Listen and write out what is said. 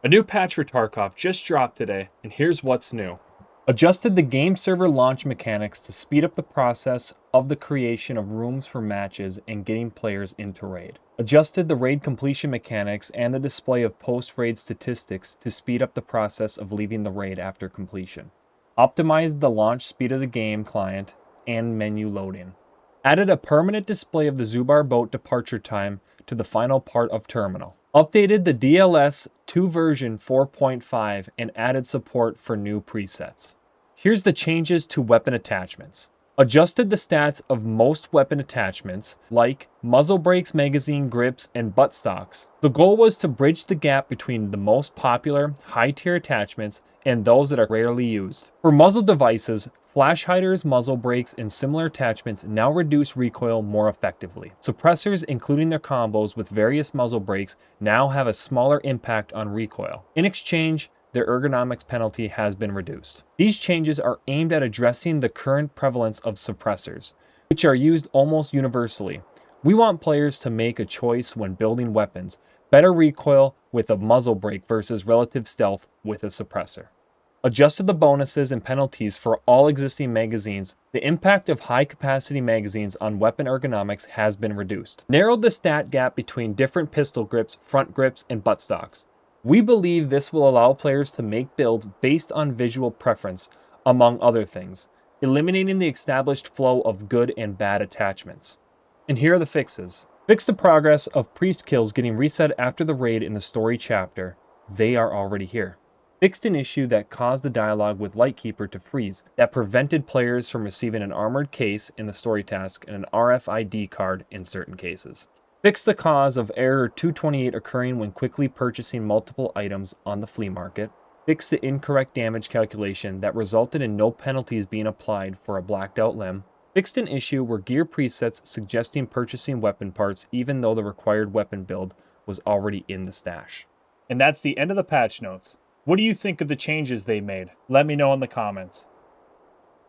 A new patch for Tarkov just dropped today, and here's what's new. Adjusted the game server launch mechanics to speed up the process of the creation of rooms for matches and getting players into raid. Adjusted the raid completion mechanics and the display of post-raid statistics to speed up the process of leaving the raid after completion. Optimized the launch speed of the game client and menu loading. Added a permanent display of the Zubar boat departure time to the final part of terminal. Updated the DLS to version 4.5 and added support for new presets. Here's the changes to weapon attachments. Adjusted the stats of most weapon attachments, like muzzle brakes, magazine grips, and buttstocks. The goal was to bridge the gap between the most popular, high-tier attachments and those that are rarely used. For muzzle devices, flash hiders, muzzle brakes, and similar attachments now reduce recoil more effectively. Suppressors, including their combos with various muzzle brakes, now have a smaller impact on recoil. In exchange, their ergonomics penalty has been reduced. These changes are aimed at addressing the current prevalence of suppressors, which are used almost universally. We want players to make a choice when building weapons: better recoil with a muzzle brake versus relative stealth with a suppressor. Adjusted the bonuses and penalties for all existing magazines. The impact of high-capacity magazines on weapon ergonomics has been reduced. Narrowed the stat gap between different pistol grips, front grips, and buttstocks. We believe this will allow players to make builds based on visual preference, among other things, eliminating the established flow of good and bad attachments. And here are the fixes. Fix the progress of priest kills getting reset after the raid in the story chapter. They are already here. Fixed an issue that caused the dialogue with Lightkeeper to freeze, that prevented players from receiving an armored case in the story task and an RFID card in certain cases. Fix the cause of error 228 occurring when quickly purchasing multiple items on the flea market. Fix the incorrect damage calculation that resulted in no penalties being applied for a blacked out limb. Fixed an issue where gear presets suggesting purchasing weapon parts even though the required weapon build was already in the stash. And that's the end of the patch notes. What do you think of the changes they made? Let me know in the comments.